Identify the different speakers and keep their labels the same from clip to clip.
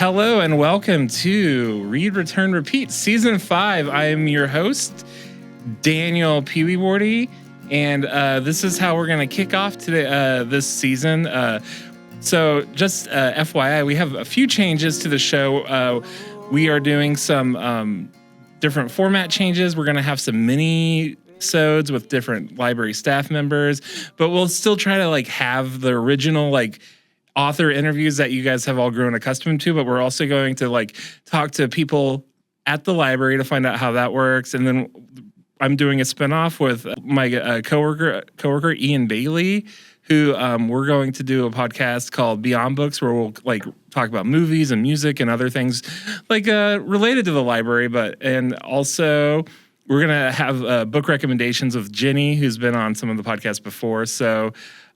Speaker 1: Hello and welcome to Read, Return, Repeat, Season 5. I am your host, Daniel Peeweewardy, and this is how we're going to kick off today, this season. So just FYI, we have a few changes to the show. We are doing some different format changes. We're going to have some mini-sodes with different library staff members, but we'll still try to have the original author interviews that you guys have all grown accustomed to, but we're also going to talk to people at the library to find out how that works. And then I'm doing a spinoff with my coworker Ian Bailey, who we're going to do a podcast called Beyond Books, where we'll talk about movies and music and other things related to the library. And also we're gonna have book recommendations with Jenny, who's been on some of the podcasts before. So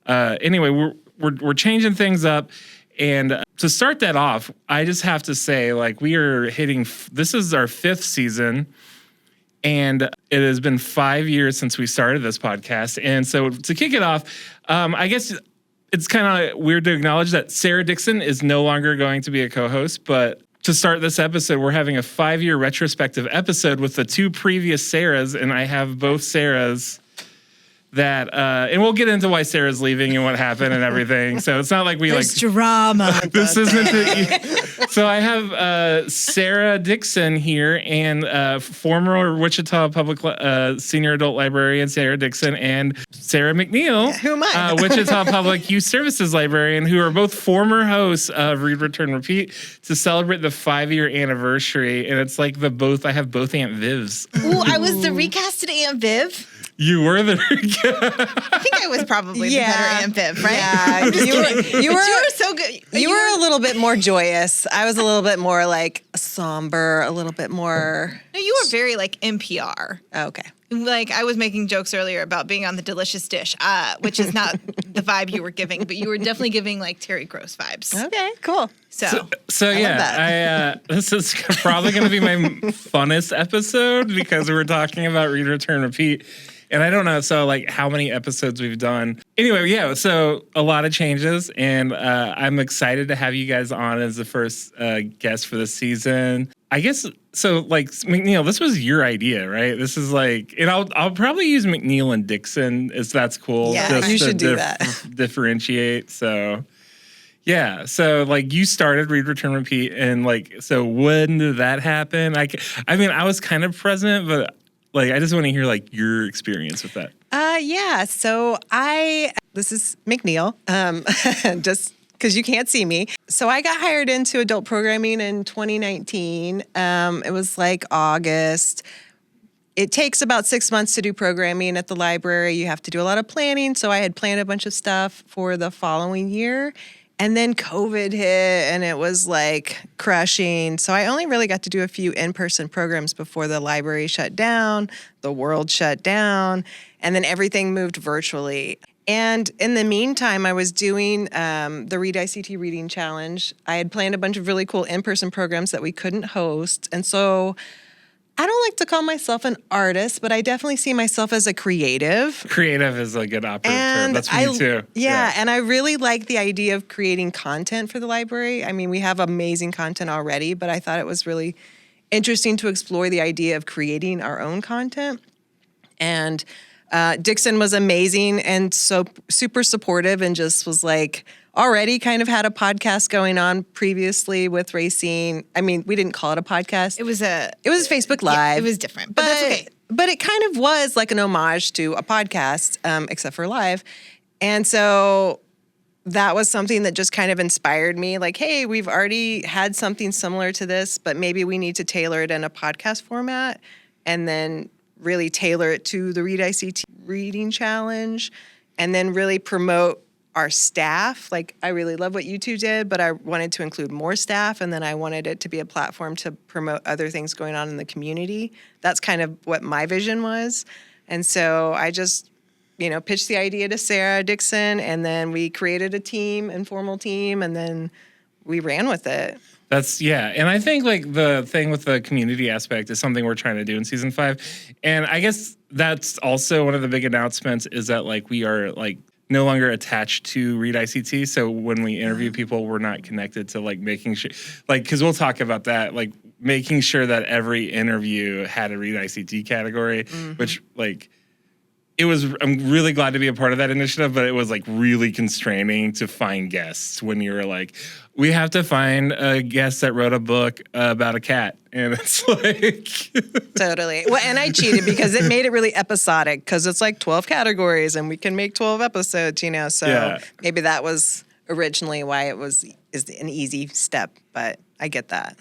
Speaker 1: anyway, we're changing things up. And to start that off, I just have to say, we are hitting, this is our 5th season, and it has been 5 years since we started this podcast. And so to kick it off, I guess it's kind of weird to acknowledge that Sara Dixon is no longer going to be a co-host, but to start this episode, we're having a 5-year retrospective episode with the 2 previous Saras, and I have both Saras that, and we'll get into why Sarah's leaving and what happened and everything. So it's not like we
Speaker 2: There's drama.
Speaker 1: This isn't. So I have Sara Dixon here, and former Wichita Public Senior Adult Librarian Sara Dixon, and Sara McNeil,
Speaker 2: Who am I?
Speaker 1: Wichita Public Youth Services Librarian, who are both former hosts of Read, Return, Repeat, to celebrate the 5-year anniversary. And it's like I have both Aunt Vivs.
Speaker 2: Ooh, I was the recasted Aunt Viv.
Speaker 1: You were the.
Speaker 2: I think I was probably the better Aunt Viv, right?
Speaker 3: Yeah, you were
Speaker 2: so good.
Speaker 3: You were a little bit more joyous. I was a little bit more somber, a little bit more.
Speaker 2: No, you were very NPR.
Speaker 3: Okay.
Speaker 2: I was making jokes earlier about being on the Delicious Dish, which is not the vibe you were giving, but you were definitely giving Terry Gross vibes.
Speaker 3: Okay, cool.
Speaker 1: So yeah, this is probably going to be my funnest episode because we're talking about Read, Return, Repeat. And I don't know, how many episodes we've done. Anyway, yeah, so a lot of changes, and I'm excited to have you guys on as the first guest for this season. I guess, McNeil, this was your idea, right? This is and I'll probably use McNeil and Dixon, if that's cool.
Speaker 3: Yeah,
Speaker 1: just
Speaker 3: you
Speaker 1: to
Speaker 3: should do that.
Speaker 1: Differentiate, so... Yeah, so you started Read, Return, Repeat, and so when did that happen? I mean, I was kind of present, but I just want to hear your experience with that.
Speaker 3: Yeah. So this is McNeil, just because you can't see me. So I got hired into adult programming in 2019. It was August. It takes about 6 months to do programming at the library. You have to do a lot of planning. So I had planned a bunch of stuff for the following year. And then COVID hit and it was crushing. So I only really got to do a few in-person programs before the library shut down, the world shut down, and then everything moved virtually. And in the meantime, I was doing the Read ICT Reading Challenge. I had planned a bunch of really cool in-person programs that we couldn't host. And so I don't like to call myself an artist, but I definitely see myself as a creative.
Speaker 1: Creative is a good operative term. That's me too.
Speaker 3: Yeah, and I really like the idea of creating content for the library. I mean, we have amazing content already, but I thought it was really interesting to explore the idea of creating our own content. And Dixon was amazing and so super supportive and just was already kind of had a podcast going on previously with Racine. I mean, we didn't call it a podcast.
Speaker 2: It was
Speaker 3: Facebook Live.
Speaker 2: Yeah, it was different, but that's okay.
Speaker 3: But it kind of was an homage to a podcast, except for live. And so that was something that just kind of inspired me. Hey, we've already had something similar to this, but maybe we need to tailor it in a podcast format and then really tailor it to the Read ICT Reading Challenge and then really promote our staff. I really love what you two did, but I wanted to include more staff, and then I wanted it to be a platform to promote other things going on in the community. That's kind of what my vision was. And so I just, pitched the idea to Sara Dixon, and then we created a team, informal team, and then we ran with it.
Speaker 1: And I think the thing with the community aspect is something we're trying to do in season 5. And I guess that's also one of the big announcements is that we are no longer attached to Read ICT. So when we interview people, we're not connected to like making sure, like, because we'll talk about that, like making sure that every interview had a Read ICT category, which like I'm really glad to be a part of that initiative, but it was like really constraining to find guests when you were like, we have to find a guest that wrote a book about a cat. And it's like...
Speaker 3: Totally. Well, and I cheated because it made it really episodic because it's like 12 categories and we can make 12 episodes, so maybe that was originally why is an easy step, but I get that.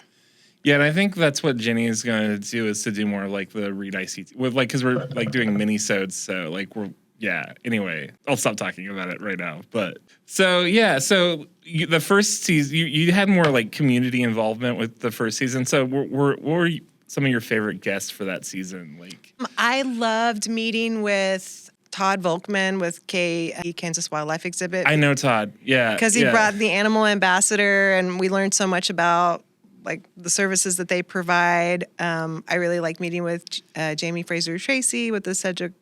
Speaker 1: Yeah, and I think that's what Jenny is going to do, is to do more like the Read ICT with like, because we're like doing mini-sodes, so like anyway, I'll stop talking about it right now. But so the first season, you had more like community involvement with the first season. So what were some of your favorite guests for that season? Like,
Speaker 3: I loved meeting with Todd Volkman with Kansas Wildlife Exhibit.
Speaker 1: I know Todd, yeah.
Speaker 3: Because he brought the animal ambassador, and we learned so much about like the services that they provide. I really like meeting with Jamie Fraser Tracy with the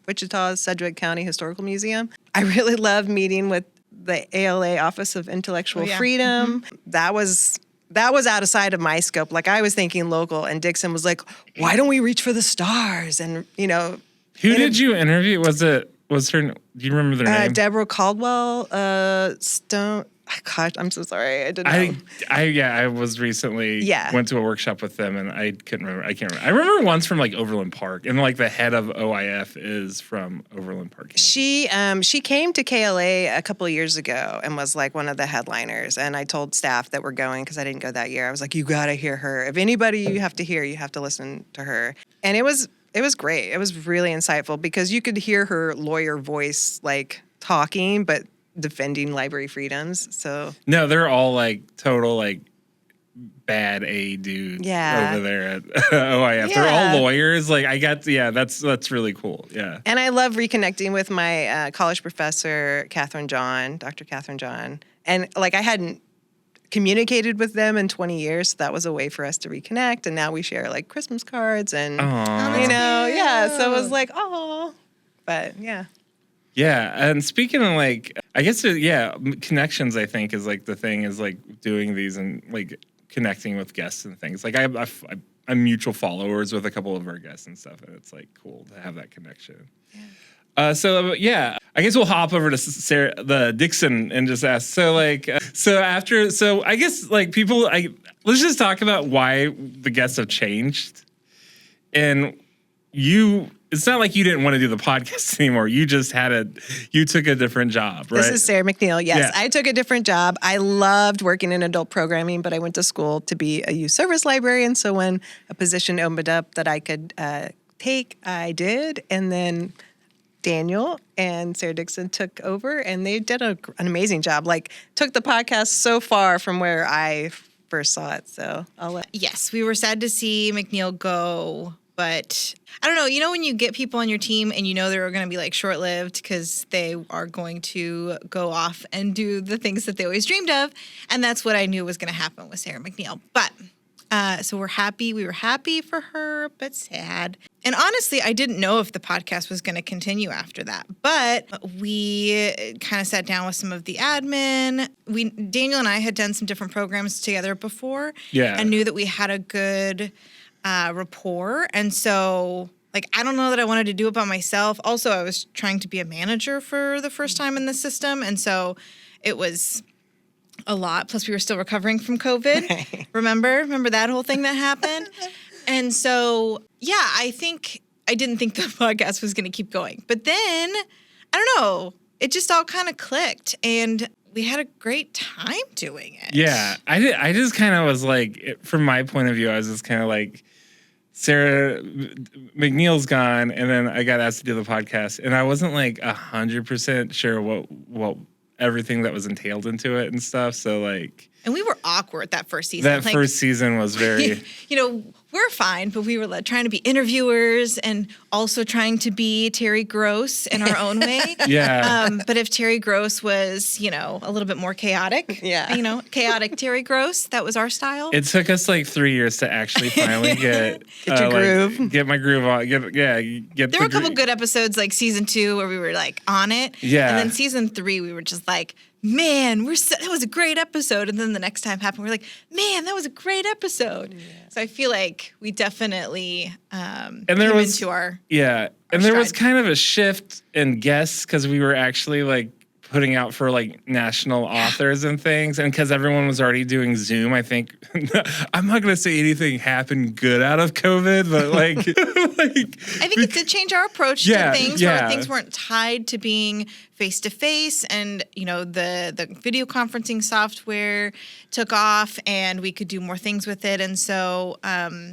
Speaker 3: Wichita's Sedgwick County Historical Museum. I really love meeting with the ALA Office of Intellectual Freedom. That was out of sight of my scope. Like I was thinking local, and Dixon was like, "Why don't we reach for the stars?" And
Speaker 1: who did you interview? Was her? Do you remember their name?
Speaker 3: Deborah Caldwell Stone. Gosh, I'm so sorry. I didn't know.
Speaker 1: I was recently went to a workshop with them, and I couldn't remember. I can't remember. I remember once from like Overland Park, and like the head of OIF is from Overland Park.
Speaker 3: She came to KLA a couple of years ago and was like one of the headliners. And I told staff that we're going, because I didn't go that year. I was like, you got to hear her. If anybody you have to hear, you have to listen to her. And it was great. It was really insightful because you could hear her lawyer voice like talking, but defending library freedoms. So
Speaker 1: no, they're all like total like bad A dudes over there at OIF. They're all lawyers. Like that's really cool. Yeah.
Speaker 3: And I love reconnecting with my college professor, Dr. Catherine John. And like I hadn't communicated with them in 20 years. So that was a way for us to reconnect. And now we share like Christmas cards and so it was like, oh, but yeah.
Speaker 1: Yeah, and speaking of like, I guess connections. I think is like the thing is like doing these and like connecting with guests and things. Like I'm mutual followers with a couple of our guests and stuff, and it's like cool to have that connection. Yeah. I guess we'll hop over to Sara Dixon and just ask. So I guess like let's just talk about why the guests have changed, and you. It's not like you didn't want to do the podcast anymore. You just you took a different job, right?
Speaker 3: This is Sara McNeil. Yes, I took a different job. I loved working in adult programming, but I went to school to be a youth service librarian. So when a position opened up that I could take, I did. And then Daniel and Sara Dixon took over, and they did an amazing job. Like, took the podcast so far from where I first saw it. So
Speaker 2: Yes, we were sad to see McNeil go. But I don't know, when you get people on your team and they're going to be like short-lived because they are going to go off and do the things that they always dreamed of. And that's what I knew was going to happen with Sara McNeil. But so we're happy. We were happy for her, but sad. And honestly, I didn't know if the podcast was going to continue after that. But we kind of sat down with some of the admin. Daniel and I had done some different programs together before.
Speaker 1: Yeah.
Speaker 2: And knew that we had a good rapport. And so, like, I don't know that I wanted to do it by myself. Also, I was trying to be a manager for the first time in the system. And so it was a lot. Plus, we were still recovering from COVID.
Speaker 3: Right.
Speaker 2: Remember that whole thing that happened? And so, I didn't think the podcast was going to keep going. But then, I don't know, it just all kind of clicked. And we had a great time doing it.
Speaker 1: Yeah. I just kind of was like, from my point of view, I was just kind of like, Sara McNeil's gone, and then I got asked to do the podcast, and I wasn't like 100% sure what everything that was entailed into it and stuff. So like,
Speaker 2: and we were awkward that first season.
Speaker 1: First season was very,
Speaker 2: we're we're fine, but we were trying to be interviewers and also trying to be Terry Gross in our own way.
Speaker 1: Yeah.
Speaker 2: But if Terry Gross was, a little bit more chaotic, chaotic Terry Gross, that was our style.
Speaker 1: It took us like 3 years to actually finally get
Speaker 3: your groove.
Speaker 1: Get my groove on. Get
Speaker 2: There were a couple good episodes like season 2 where we were like on it.
Speaker 1: Yeah.
Speaker 2: And then season 3 we were just like, man, that was a great episode. And then the next time happened, we're like, man, that was a great episode. Yeah. So I feel like we definitely
Speaker 1: and there
Speaker 2: came
Speaker 1: was
Speaker 2: into our
Speaker 1: and there was kind of a shift in guests because we were actually like putting out for like national authors and things, and because everyone was already doing Zoom, I think I'm not gonna say anything happened good out of COVID, but like
Speaker 2: I think it did change our approach to things where things weren't tied to being face to face, and the video conferencing software took off and we could do more things with it, and so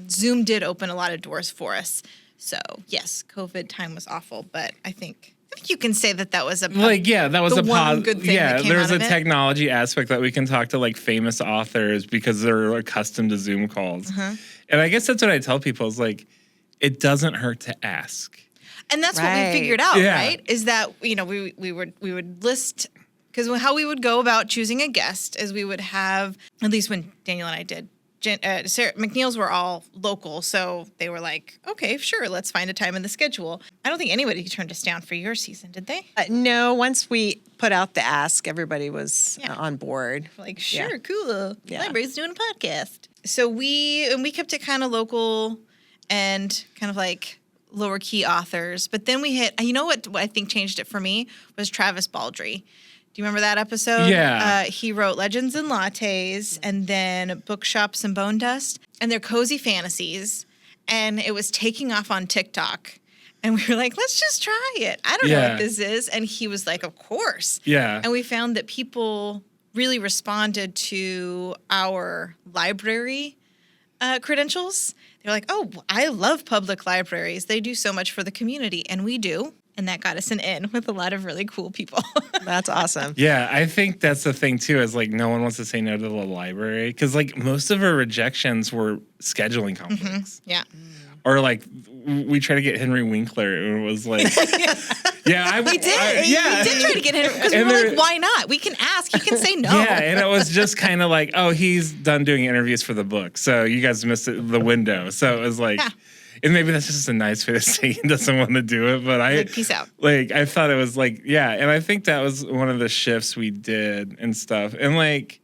Speaker 2: Zoom did open a lot of doors for us. So yes, COVID time was awful, but I think you can say that was a
Speaker 1: that was a
Speaker 2: one good thing.
Speaker 1: Yeah,
Speaker 2: that came
Speaker 1: there was
Speaker 2: out
Speaker 1: a
Speaker 2: of
Speaker 1: technology aspect that we can talk to like famous authors because they're accustomed to Zoom calls. And I guess that's what I tell people is like, it doesn't hurt to ask.
Speaker 2: And that's what we figured out, right? Is that we would list, because how we would go about choosing a guest is we would have, at least when Daniel and I did. Sara McNeil's were all local, so they were like, okay, sure, let's find a time in the schedule. I don't think anybody turned us down for your season, did they?
Speaker 3: No, once we put out the ask, everybody was on board.
Speaker 2: Like, sure, cool. Yeah. Library's doing a podcast. So we kept it kind of local and kind of like lower key authors. But then we hit, what I think changed it for me was Travis Baldry. Do you remember that episode?
Speaker 1: Yeah.
Speaker 2: He wrote Legends and Lattes and then Bookshops and Bone Dust. And they're cozy fantasies. And it was taking off on TikTok. And we were like, let's just try it. I don't know what this is. And he was like, of course.
Speaker 1: Yeah.
Speaker 2: And we found that people really responded to our library credentials. They're like, oh, I love public libraries. They do so much for the community. And we do. And that got us an in with a lot of really cool people.
Speaker 3: That's awesome.
Speaker 1: Yeah, I think that's the thing too, is like no one wants to say no to the library because like most of our rejections were scheduling conflicts.
Speaker 2: Yeah.
Speaker 1: Or like we tried to get Henry Winkler and it was like,
Speaker 2: we did. We did try to get Henry because we were like, why not? We can ask. He can say no.
Speaker 1: Yeah, and it was just kind of like, oh, he's done doing interviews for the book, so you guys missed the window. So it was like. Yeah. And maybe that's just a nice way to say he doesn't want to do it, but
Speaker 2: peace out.
Speaker 1: Like, I thought it was like, and I think that was one of the shifts we did and stuff. And like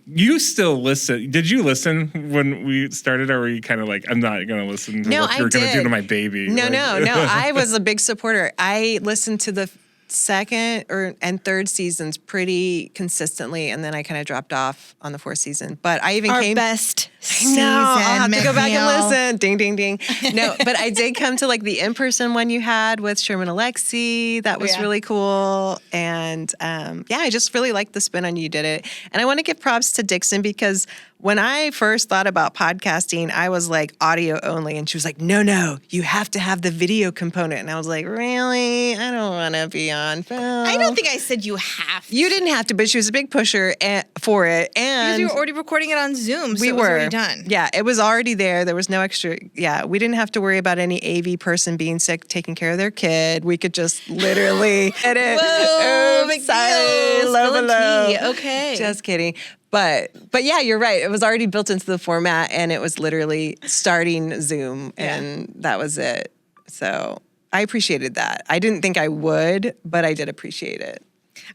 Speaker 1: you still listen. Did you listen when we started, or were you kind of like, I'm not going to listen to what you're going to do to my baby?
Speaker 3: No. I was a big supporter. I listened to the second and third seasons pretty consistently, and then I kind of dropped off on the fourth season. But I even came
Speaker 2: best season.
Speaker 3: I'll have to go back and listen. Ding, ding, ding. No, but I did come to like the in-person one you had with Sherman Alexie. That was really cool. And I just really liked the spin on you did it. And I want to give props to Dixon because when I first thought about podcasting, I was like audio only. And she was like, no, you have to have the video component. And I was like, really? I don't want to be on film.
Speaker 2: I don't think I said you have to.
Speaker 3: You didn't have to, but she was a big pusher for it. And
Speaker 2: because we were already recording it on Zoom, so
Speaker 3: we
Speaker 2: it was
Speaker 3: were
Speaker 2: already done.
Speaker 3: Yeah, it was already there. There was no extra. Yeah, we didn't have to worry about any AV person being sick, taking care of their kid. We could just literally edit.
Speaker 2: Whoa,
Speaker 3: sorry, low.
Speaker 2: Okay.
Speaker 3: Just kidding. But yeah, you're right. It was already built into the format, and it was literally starting Zoom, and that was it. So I appreciated that. I didn't think I would, but I did appreciate it.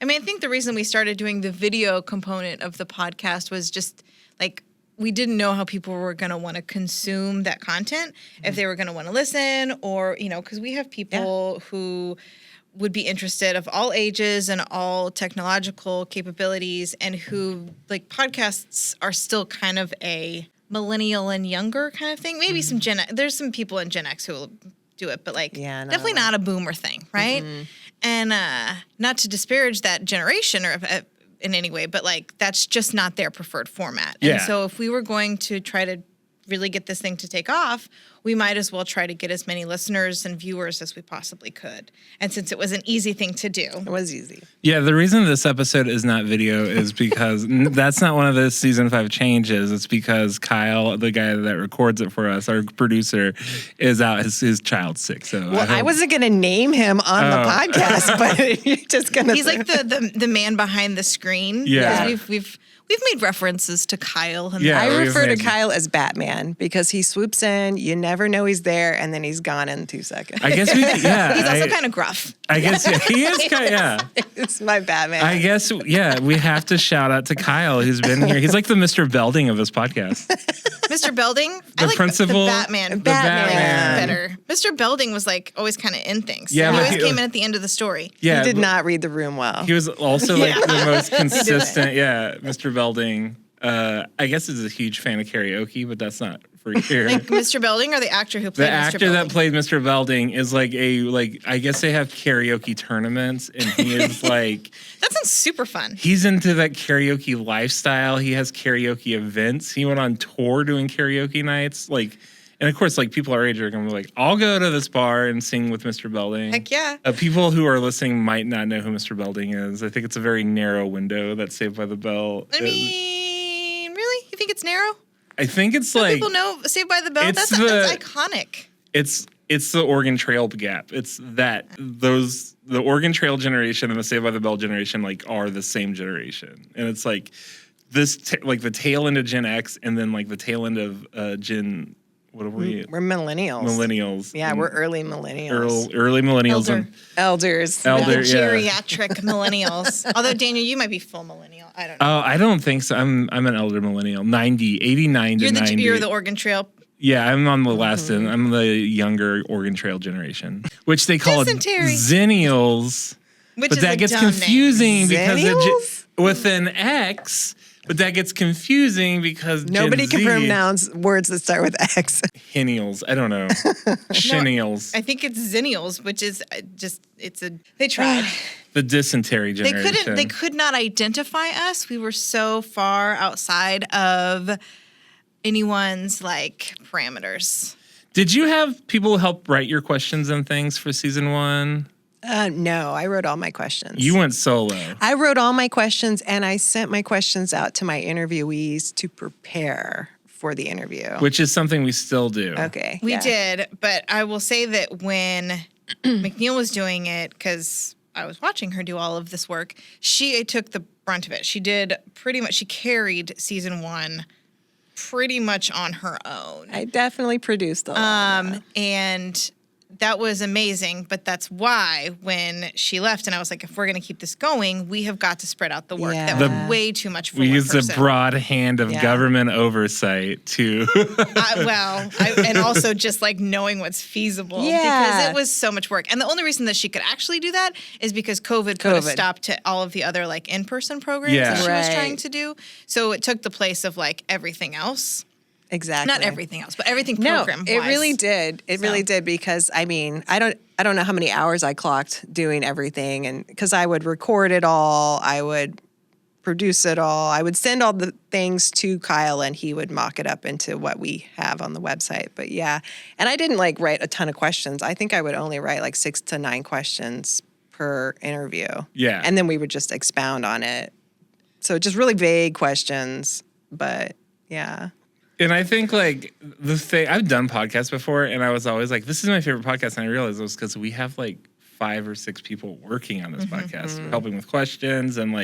Speaker 2: I mean, I think the reason we started doing the video component of the podcast was just like we didn't know how people were going to want to consume that content, if they were going to want to listen or, because we have people who would be interested of all ages and all technological capabilities and who like podcasts are still kind of a millennial and younger kind of thing. Maybe some there's some people in Gen X who will do it, but like definitely not a boomer thing. Right. Mm-hmm. And not to disparage that generation or in any way, but like that's just not their preferred format.
Speaker 1: Yeah.
Speaker 2: And so if we were going to try to really get this thing to take off, we might as well try to get as many listeners and viewers as we possibly could. And since it was an easy thing to do.
Speaker 3: It was easy.
Speaker 1: Yeah, the reason this episode is not video is because that's not one of the season 5 changes. It's because Kyle, the guy that records it for us, our producer, is out. His child's sick. So
Speaker 3: Well, I wasn't going to name him on the podcast, but you're just going to.
Speaker 2: He's like the man behind the screen.
Speaker 1: Yeah.
Speaker 2: Because we've made references to Kyle. And
Speaker 1: Yeah.
Speaker 3: I
Speaker 1: we've
Speaker 3: refer to
Speaker 1: made-
Speaker 3: Kyle as Batman because he swoops in, you never know he's there, and then he's gone in 2 seconds.
Speaker 1: I guess
Speaker 2: He's also kind of gruff.
Speaker 1: I guess he is kind of, yeah.
Speaker 3: It's my Batman.
Speaker 1: I guess, yeah, we have to shout out to Kyle who's been here. He's like the Mr. Belding of this podcast.
Speaker 2: Mr. Belding?
Speaker 1: The
Speaker 2: I like
Speaker 1: principal.
Speaker 2: the Batman.
Speaker 3: Batman.
Speaker 2: Better. Mr. Belding was like always kind of in things.
Speaker 1: Yeah,
Speaker 2: he
Speaker 1: but
Speaker 2: always came in at the end of the story.
Speaker 1: Yeah,
Speaker 3: he did
Speaker 1: but
Speaker 3: not read the room well.
Speaker 1: He was also like
Speaker 2: Yeah.
Speaker 1: the most consistent. Yeah, Mr. Belding. I guess is a huge fan of karaoke, but that's not for here.
Speaker 2: Mr. Belding or the actor who played
Speaker 1: The
Speaker 2: Mr.
Speaker 1: actor
Speaker 2: Belding?
Speaker 1: that played Mr. Belding is like I guess they have karaoke tournaments, and he is like
Speaker 2: That sounds super fun.
Speaker 1: he's into that karaoke lifestyle. He has karaoke events. He went on tour doing karaoke nights, and of course, like people our age are gonna be like, I'll go to this bar and sing with Mr. Belding.
Speaker 2: Heck yeah.
Speaker 1: People who are listening might not know who Mr. Belding is. I think it's a very narrow window that Saved by the Bell
Speaker 2: I
Speaker 1: is.
Speaker 2: mean, really? You think it's narrow?
Speaker 1: I think it's
Speaker 2: Some
Speaker 1: like
Speaker 2: people know Saved by the Bell.
Speaker 1: it's
Speaker 2: That's iconic.
Speaker 1: it's the Oregon Trail gap. It's that the Oregon Trail generation and the Saved by the Bell generation are the same generation, and it's like this the tail end of Gen X and then like the tail end of Gen. What are we?
Speaker 3: We're millennials.
Speaker 1: Millennials.
Speaker 3: Yeah, we're early millennials.
Speaker 1: Early millennials.
Speaker 2: Elder.
Speaker 1: And
Speaker 3: Elders.
Speaker 1: Elder, yeah.
Speaker 2: Geriatric millennials. Although, Daniel, you might be full millennial. I don't know.
Speaker 1: Oh, I don't think so. I'm an elder millennial. 89 to 90.
Speaker 2: You're the Oregon Trail.
Speaker 1: Yeah, I'm on the last end. I'm the younger Oregon Trail generation, which they call
Speaker 2: Dysentery.
Speaker 1: Zennials.
Speaker 2: Which
Speaker 1: But
Speaker 2: is
Speaker 1: that
Speaker 2: a
Speaker 1: gets
Speaker 2: dumb name.
Speaker 1: confusing because
Speaker 3: Zennials?
Speaker 1: with an X, but that gets confusing because
Speaker 3: Nobody
Speaker 1: Gen
Speaker 3: can
Speaker 1: Z,
Speaker 3: pronounce words that start with X.
Speaker 1: Hennials. I don't know. Shennials.
Speaker 2: I think it's Zennials, which is they tried.
Speaker 1: The dysentery
Speaker 2: They
Speaker 1: generation.
Speaker 2: they could not identify us. We were so far outside of anyone's parameters.
Speaker 1: Did you have people help write your questions and things for season 1?
Speaker 3: No, I wrote all my questions.
Speaker 1: You went solo.
Speaker 3: I wrote all my questions and I sent my questions out to my interviewees to prepare for the interview.
Speaker 1: Which is something we still do.
Speaker 3: Okay.
Speaker 2: We
Speaker 3: yeah.
Speaker 2: did, but I will say that when McNeil was doing it, because I was watching her do all of this work, she took the brunt of it. She did pretty much, she carried season 1 pretty much on her own.
Speaker 3: I definitely produced a lot.
Speaker 2: And that was amazing, but that's why when she left and I was like, if we're going to keep this going, we have got to spread out the work.
Speaker 3: Yeah.
Speaker 2: That was way too much for
Speaker 1: We
Speaker 2: one
Speaker 1: used
Speaker 2: person.
Speaker 1: a broad hand of
Speaker 3: Yeah.
Speaker 1: government oversight to
Speaker 2: And also just knowing what's feasible
Speaker 3: Yeah.
Speaker 2: because it was so much work. And the only reason that she could actually do that is because COVID put a stop to all of the other in-person programs
Speaker 1: Yeah.
Speaker 2: that she was
Speaker 3: Right.
Speaker 2: trying to do. So it took the place of everything else.
Speaker 3: Exactly.
Speaker 2: Not everything else, but everything
Speaker 3: No,
Speaker 2: program.
Speaker 3: it really did. It really did because I don't know how many hours I clocked doing everything, and because I would record it all, I would produce it all, I would send all the things to Kyle, and he would mock it up into what we have on the website. But yeah, and I didn't write a ton of questions. I think I would only write 6 to 9 questions per interview.
Speaker 1: Yeah.
Speaker 3: and then we would just expound on it. So just really vague questions, but yeah.
Speaker 1: And I think the thing I've done podcasts before, and I was always like, "This is my favorite podcast," and I realized it was because we have 5 or 6 people working on this podcast, helping with questions, and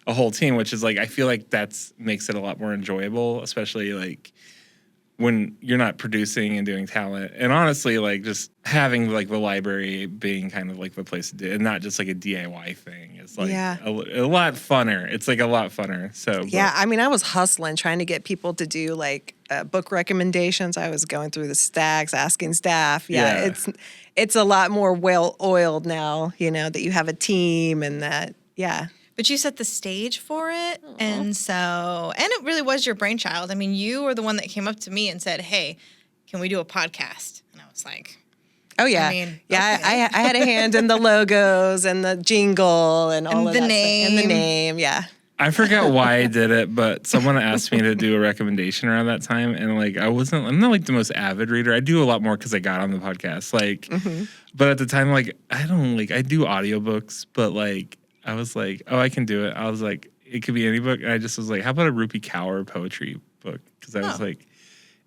Speaker 1: a whole team, which is I feel like that's makes it a lot more enjoyable, especially when you're not producing and doing talent, and honestly, just having the library being kind of the place to do, and not just a DIY thing. It's
Speaker 3: Yeah.
Speaker 1: a lot funner. It's a lot funner. So
Speaker 3: Yeah, I mean, I was hustling trying to get people to do book recommendations. I was going through the stacks, asking staff. Yeah. It's a lot more well oiled now. That you have a team and that. Yeah.
Speaker 2: But you set the stage for it. And it really was your brainchild. I mean, you were the one that came up to me and said, hey, can we do a podcast? And I was like,
Speaker 3: Oh yeah,
Speaker 2: I mean,
Speaker 3: yeah.
Speaker 2: okay.
Speaker 3: I had a hand in the logos and the jingle and all
Speaker 2: And
Speaker 3: of
Speaker 2: the
Speaker 3: that stuff. And the
Speaker 2: name.
Speaker 3: name. Yeah.
Speaker 1: I forgot why I did it, but someone asked me to do a recommendation around that time, and like I'm not like the most avid reader. I do a lot more because I got on the podcast, like. But at the time, like I do audiobooks, but like I was like, oh, I can do it. I was like, it could be any book, and I just was like, how about a Rupi Kaur poetry book? Because I was like,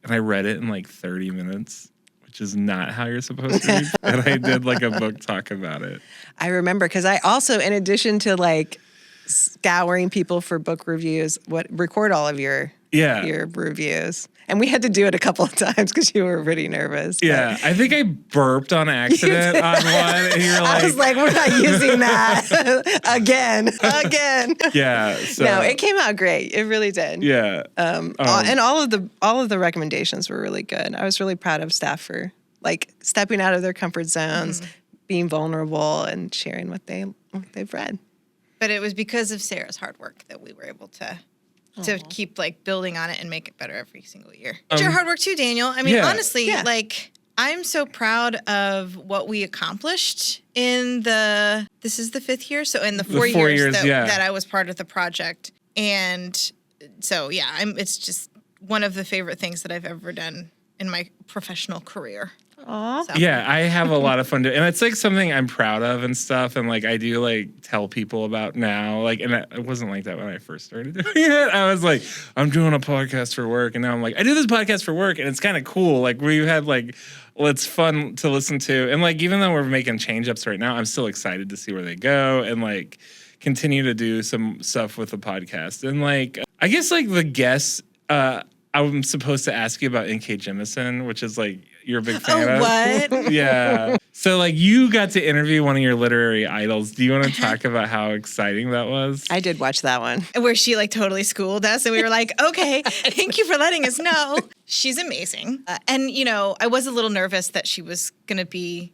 Speaker 1: and I read it in like 30 minutes. Which is not how you're supposed to read. And I did like a book talk about it.
Speaker 3: I remember because I also, in addition to like scouring people for book reviews, record all of your reviews. And we had to do it a couple of times because you were pretty nervous.
Speaker 1: Yeah, I think I burped on accident on one. And you're like,
Speaker 3: I was like, we're not using that again.
Speaker 1: Yeah. So,
Speaker 3: no, it came out great. It really did.
Speaker 1: Yeah.
Speaker 3: And all of the recommendations were really good. I was really proud of staff for like stepping out of their comfort zones, being vulnerable, and sharing what they've read.
Speaker 2: But it was because of Sarah's hard work that we were able to keep like building on it and make it better every single year. It's your hard work too, Daniel. I mean, honestly, like I'm so proud of what we accomplished in this is the 5th year. So in the 4 years that I was part of the project. And so, it's just one of the favorite things that I've ever done in my professional career.
Speaker 3: Aww.
Speaker 2: So.
Speaker 1: Yeah, I have a lot of fun doing, and it's like something I'm proud of and stuff. And like I do like tell people about now. Like, and it wasn't like that when I first started doing it. I was like, I'm doing a podcast for work, and now I'm like, I do this podcast for work, and it's kind of cool. Like we've had like, it's fun to listen to, and like even though we're making change ups right now, I'm still excited to see where they go and like continue to do some stuff with the podcast. And like, I guess like the guests, I'm supposed to ask you about N.K. Jemisin, which is like you're a big fan of.
Speaker 2: What?
Speaker 1: Yeah. So like you got to interview one of your literary idols. Do you want to talk about how exciting that was?
Speaker 3: I did watch that one.
Speaker 2: Where she like totally schooled us and we were like, okay, thank you for letting us know. She's amazing. And you know, I was a little nervous that she was going to be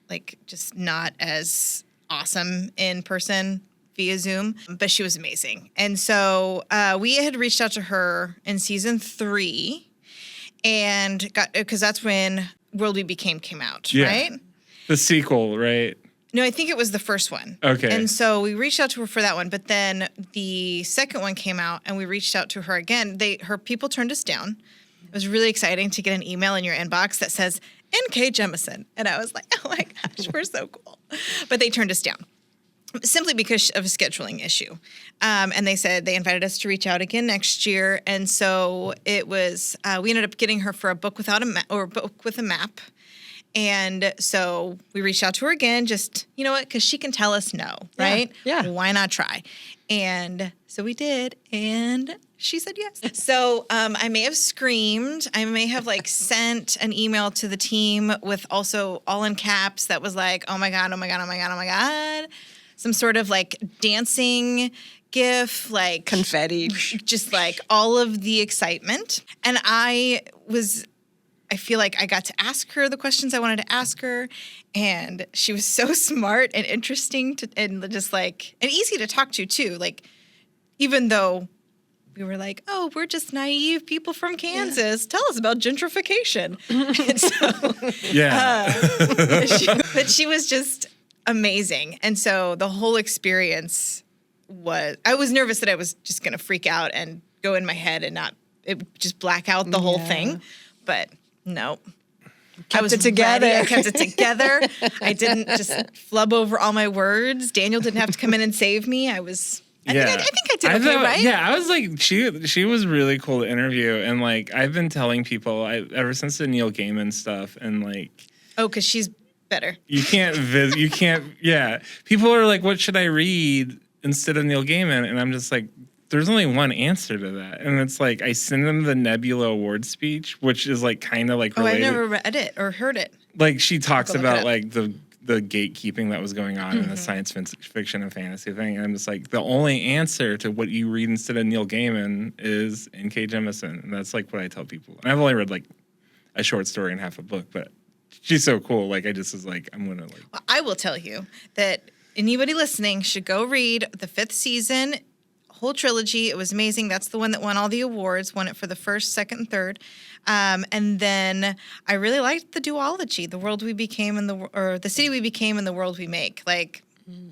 Speaker 2: like just not as awesome in person via Zoom, but she was amazing. And so we had reached out to her in season 3 and because that's when World We Became came out, right?
Speaker 1: The sequel, right?
Speaker 2: No, I think it was the first one.
Speaker 1: Okay.
Speaker 2: And so we reached out to her for that one, but then the second one came out and we reached out to her again. Her people turned us down. It was really exciting to get an email in your inbox that says, N.K. Jemisin. And I was like, oh my gosh, we're so cool. But they turned us down. Simply because of a scheduling issue. And they said they invited us to reach out again next year. And so it was, we ended up getting her for a book without a map or a book with a map. And so we reached out to her again, just, you know what, because she can tell us no, right?
Speaker 3: Yeah.
Speaker 2: Why not try? And so we did. And she said yes. So I may have screamed. I may have like sent an email to the team with also all in caps that was like, oh my God, oh my God, oh my God, oh my God. Some sort of like dancing gif, like
Speaker 3: confetti,
Speaker 2: just like all of the excitement. And I feel like I got to ask her the questions I wanted to ask her. And she was so smart and interesting and just like, and easy to talk to too. Like, even though we were like, oh, we're just naive people from Kansas. Tell us about gentrification. And so, but she was just amazing. And so the whole experience I was nervous that I was just going to freak out and go in my head and just black out the whole thing. But no.
Speaker 3: Kept it together.
Speaker 2: Ready. I kept it together. I didn't just flub over all my words. Daniel didn't have to come in and save me. I think I did okay, right?
Speaker 1: Yeah, I was like, she was really cool to interview. And like, I've been telling people ever since the Neil Gaiman stuff and like.
Speaker 2: Oh, because she's better.
Speaker 1: You can't people are like, what should I read instead of Neil Gaiman? And I'm just like, there's only one answer to that. And it's like, I send them the Nebula Award speech, which is like kind of like related.
Speaker 2: I've never read it or heard it.
Speaker 1: Like she talks about like the gatekeeping that was going on in the science fiction and fantasy thing. And I'm just like, the only answer to what you read instead of Neil Gaiman is N.K. Jemisin. And that's like what I tell people. And I've only read like a short story and half a book, but she's so cool. Like, I just was like, I'm going to like.
Speaker 2: Well, I will tell you that anybody listening should go read the 5th season, whole trilogy. It was amazing. That's the one that won all the awards, won it for the 1st, 2nd, and 3rd. And then I really liked the duology, the world we became or the city we became and the world we make. Like,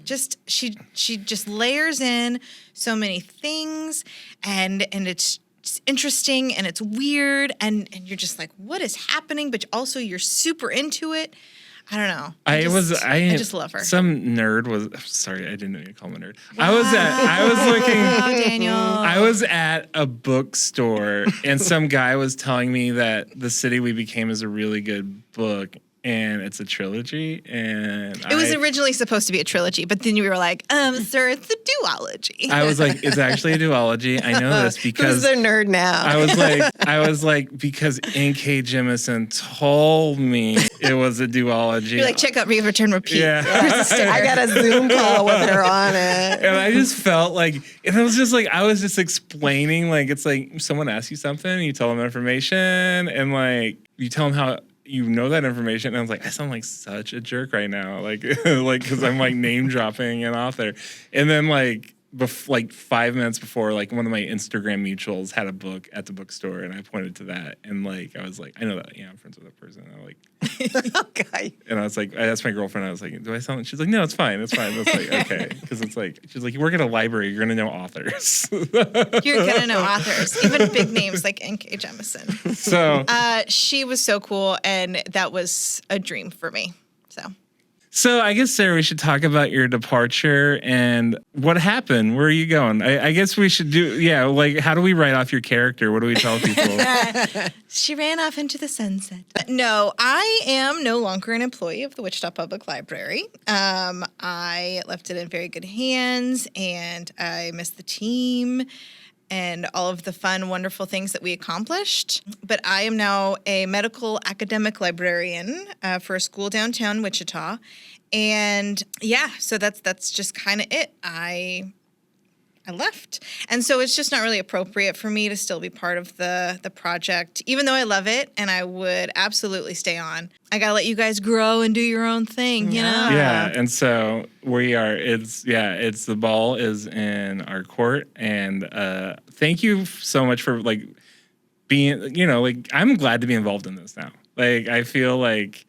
Speaker 2: Just she just layers in so many things, and it's interesting and it's weird, and you're just like, what is happening? But also you're super into it. I don't know. I just love her.
Speaker 1: Some nerd was sorry, I didn't know you call him a nerd. Wow. I was at a bookstore and some guy was telling me that The City We Became is a really good book. And it's a trilogy, and
Speaker 2: it was originally supposed to be a trilogy, but then you were like, sir, it's a duology.
Speaker 1: I was like, it's actually a duology. I know this because
Speaker 3: who's the nerd now?
Speaker 1: I was like, because N.K. Jemisin told me it was a duology.
Speaker 2: You're like, check out Read, Return, Repeat.
Speaker 1: Yeah.
Speaker 3: I got a Zoom call with her on it.
Speaker 1: And I just felt like, and it was just like, I was just explaining, like, it's like someone asks you something, you tell them information, and like, you tell them how you know that information, and I was like, I sound like such a jerk right now, like because I'm like name dropping an author, and then like 5 minutes before, like one of my Instagram mutuals had a book at the bookstore, and I pointed to that, and like I was like, I know that, yeah, I'm friends with that person. And I'm like,
Speaker 3: okay.
Speaker 1: And I was like, I asked my girlfriend, I was like, do I sound? She's like, no, it's fine. It's like, okay, because it's like, she's like, you work at a library, you're gonna know authors.
Speaker 2: You're gonna know authors, even big names like N.K. Jemisin.
Speaker 1: So
Speaker 2: she was so cool, and that was a dream for me.
Speaker 1: So I guess, Sarah, we should talk about your departure and what happened. Where are you going? I guess we should do, like, how do we write off your character? What do we tell people?
Speaker 2: She ran off into the sunset. No, I am no longer an employee of the Wichita Public Library. I left it in very good hands, and I miss the team and all of the fun, wonderful things that we accomplished. But I am now a medical academic librarian for a school downtown Wichita. And yeah, so that's just kind of it. I left. And so it's just not really appropriate for me to still be part of the project, even though I love it and I would absolutely stay on. I got to let you guys grow and do your own thing, you know?
Speaker 1: Yeah. And so we are, it's the ball is in our court. And thank you so much for like being, like, I'm glad to be involved in this now. Like, I feel like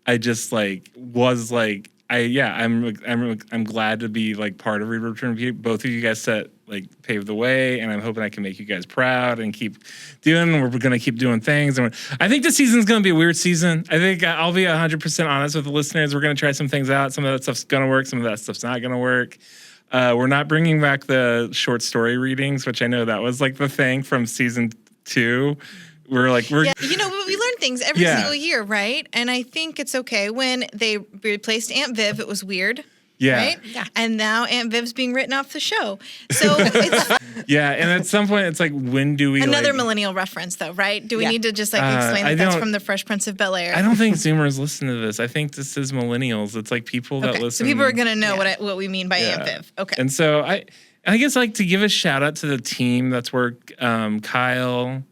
Speaker 1: I just like was like, I'm glad to be like part of Read, Return, Repeat. Both of you guys paved the way, and I'm hoping I can make you guys proud and keep doing. We're gonna keep doing things, and I think this season's gonna be a weird season. I think I'll be 100% honest with the listeners. We're gonna try some things out. Some of that stuff's gonna work. Some of that stuff's not gonna work. We're not bringing back the short story readings, which I know that was like the thing from season 2. We're we
Speaker 2: learn things every single year, right? And I think it's okay. When they replaced Aunt Viv, it was weird.
Speaker 1: Yeah.
Speaker 2: Right? Yeah. And now Aunt Viv's being written off the show. So it's
Speaker 1: yeah, and at some point it's like, when do we
Speaker 2: another millennial reference though, right? Do we need to just explain that that's from the Fresh Prince of Bel-Air?
Speaker 1: I don't think Zoomers listen to this. I think this is millennials. It's like people that listen.
Speaker 2: So people are gonna know what we mean by Aunt Viv. Okay.
Speaker 1: And so I guess like to give a shout out to the team that's worked, Kyle,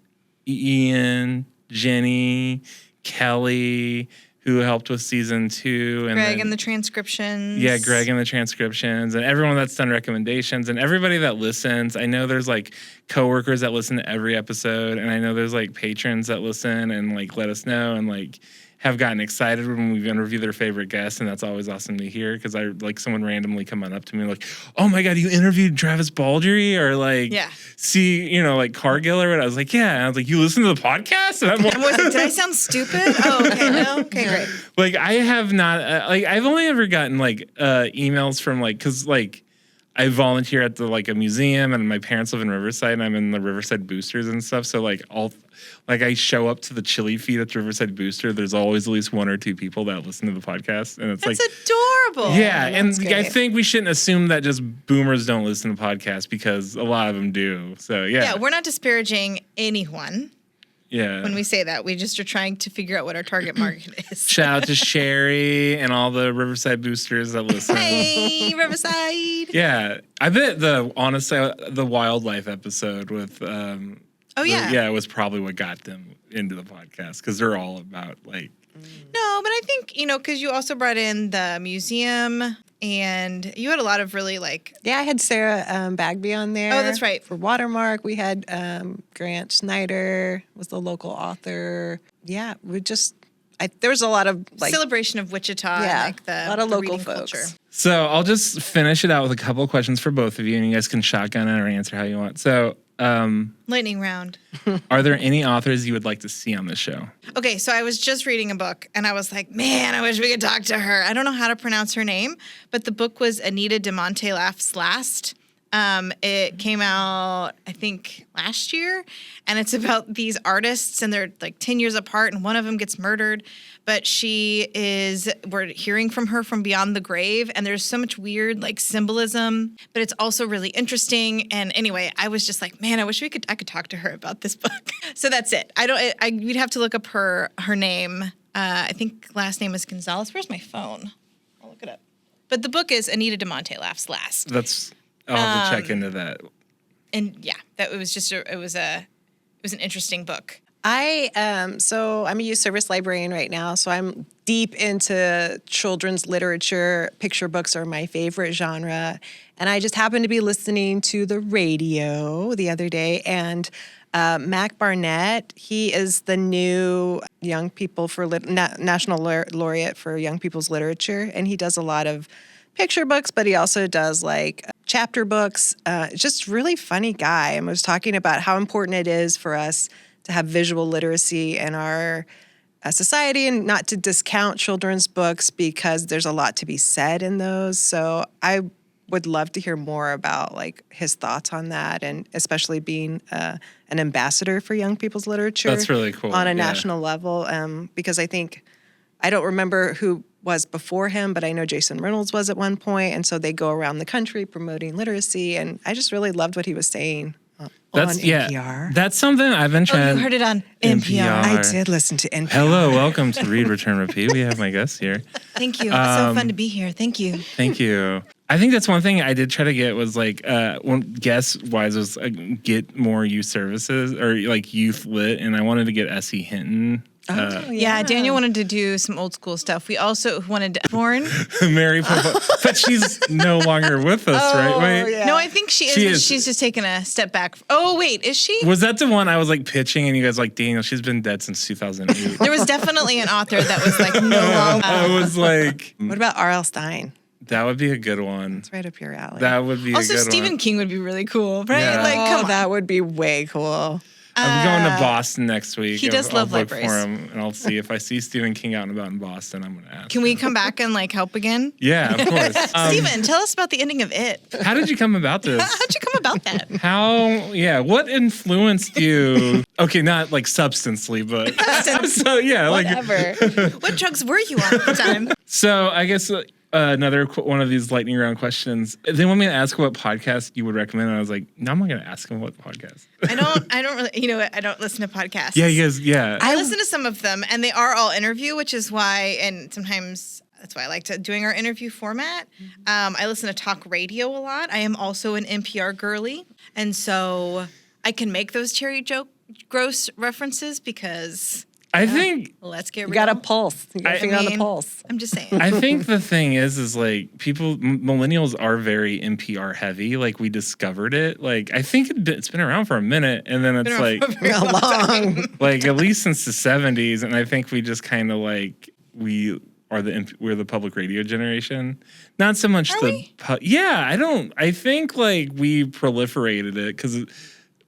Speaker 1: Ian, Jenny, Kelly, who helped with season 2. And
Speaker 2: Greg and the transcriptions.
Speaker 1: Yeah, Greg and the transcriptions. And everyone that's done recommendations. And everybody that listens. I know there's like coworkers that listen to every episode. And I know there's like patrons that listen and like let us know and like have gotten excited when we've interviewed their favorite guests, and that's always awesome to hear, because I like someone randomly coming up to me like, oh my God, you interviewed Travis Baldry, or like, like Cargill or what. I was like, yeah. And I was like, you listen to the podcast? And I'm like,
Speaker 2: did I sound stupid? Oh, okay, no, okay, great.
Speaker 1: Like, I have not, I've only ever gotten like emails from like, because like I volunteer at the like a museum, and my parents live in Riverside, and I'm in the Riverside Boosters and stuff. So like I show up to the chili feed at the Riverside Booster. There's always at least 1 or 2 people that listen to the podcast, and that's
Speaker 2: adorable.
Speaker 1: Yeah, and I think we shouldn't assume that just boomers don't listen to podcasts, because a lot of them do. So yeah,
Speaker 2: we're not disparaging anyone.
Speaker 1: Yeah.
Speaker 2: When we say that, we just are trying to figure out what our target market is.
Speaker 1: Shout out to Sherry and all the Riverside Boosters that listen.
Speaker 2: Hey, Riverside.
Speaker 1: Yeah, I bet the wildlife episode with it was probably what got them into the podcast, because they're all about like.
Speaker 2: No, but I think because you also brought in the museum. And you had a lot of really like...
Speaker 3: Yeah, I had Sarah Bagby on there.
Speaker 2: Oh, that's right.
Speaker 3: For Watermark. We had Grant Snyder was the local author. Yeah, there was a lot of
Speaker 2: celebration of Wichita.
Speaker 3: Yeah,
Speaker 2: And
Speaker 3: a lot of
Speaker 2: the
Speaker 3: local
Speaker 2: reading
Speaker 3: folks.
Speaker 2: culture.
Speaker 1: So I'll just finish it out with a couple of questions for both of you, and you guys can shotgun it or answer how you want. So,
Speaker 2: Lightning round.
Speaker 1: are there any authors you would like to see on the show?
Speaker 2: Okay, so I was just reading a book and I was like, man, I wish we could talk to her. I don't know how to pronounce her name, but the book was Anita de Monte Laughs Last. It came out, I think, last year, and it's about these artists, and they're like 10 years apart, and one of them gets murdered, but we're hearing from her from beyond the grave, and there's so much weird like symbolism, but it's also really interesting. And anyway, I was just like, man, I wish I could talk to her about this book. So that's it. We'd have to look up her name. I think last name is Gonzalez. Where's my phone? I'll look it up. But the book is Anita de Monte Laughs Last.
Speaker 1: I'll have to check into that.
Speaker 2: And yeah, it was an interesting book.
Speaker 3: So I'm a youth service librarian right now, so I'm deep into children's literature. Picture books are my favorite genre. And I just happened to be listening to the radio the other day, and Mac Barnett, he is the new Young People for National Laureate for Young People's Literature, and he does a lot of picture books, but he also does like chapter books. Just really funny guy. And was talking about how important it is for us to have visual literacy in our society, and not to discount children's books because there's a lot to be said in those. So I would love to hear more about like his thoughts on that, and especially being an ambassador for young people's literature.
Speaker 1: That's really cool.
Speaker 3: On a national level, because I don't remember who was before him, but I know Jason Reynolds was at one point, and so they go around the country promoting literacy, and I just really loved what he was saying on NPR.
Speaker 1: Yeah, that's something I've been trying.
Speaker 2: Oh, you heard it on NPR.
Speaker 3: I did listen to NPR.
Speaker 1: Hello, welcome to Read, Return, Repeat. We have my guests here.
Speaker 2: Thank you. It's so fun to be here. Thank you.
Speaker 1: Thank you. I think that's one thing I did try to get was like, one guest-wise was get more youth services or like youth lit, and I wanted to get S.E. Hinton.
Speaker 2: Yeah, Daniel wanted to do some old school stuff. We also wanted to born.
Speaker 1: Mary Popo, but she's no longer with us, right? Wait.
Speaker 3: Yeah.
Speaker 2: No, I think she is. She's just taken a step back. Oh, wait, is she?
Speaker 1: Was that the one I was like pitching and you guys like, Daniel, she's been dead since 2008.
Speaker 2: There was definitely an author that was like no longer.
Speaker 1: I was like,
Speaker 3: What about R.L. Stein?
Speaker 1: that would be a good one.
Speaker 3: It's right up your alley.
Speaker 1: That would be
Speaker 2: Also,
Speaker 1: a good
Speaker 2: Stephen
Speaker 1: one.
Speaker 2: King would be really cool, right?
Speaker 1: Yeah.
Speaker 2: Like, come on.
Speaker 3: That would be way cool.
Speaker 1: I'm going to Boston next week.
Speaker 2: He does love
Speaker 1: I'll look
Speaker 2: libraries.
Speaker 1: for him, and I'll see if I see Stephen King out and about in Boston. I'm going to ask.
Speaker 2: Can we come back and like help again?
Speaker 1: Yeah, of course.
Speaker 2: Steven, tell us about the ending of It.
Speaker 1: How did you come about this?
Speaker 2: How'd you come about that?
Speaker 1: What influenced you? Okay, not like substantially, but so yeah,
Speaker 3: Whatever.
Speaker 2: What drugs were you on at the time?
Speaker 1: So I guess another one of these lightning round questions. They want me to ask what podcast you would recommend, and I was like, no, I'm not going to ask them what podcast.
Speaker 2: I don't really, you know what? I don't listen to podcasts.
Speaker 1: Yeah, you guys, yeah.
Speaker 2: I listen to some of them, and they are all interview, which is why, and sometimes that's why I like doing our interview format. I listen to talk radio a lot. I am also an NPR girly, and so I can make those gross references because
Speaker 1: I think
Speaker 2: let's get real.
Speaker 3: You got a pulse. You got a finger on the pulse.
Speaker 2: I'm just saying.
Speaker 1: I think the thing is like millennials are very NPR heavy. Like we discovered it. Like I think it's been around for a minute, and then it's like like at least since the 70s. And I think we just kind of like we're the public radio generation. Not so much I think like we proliferated it because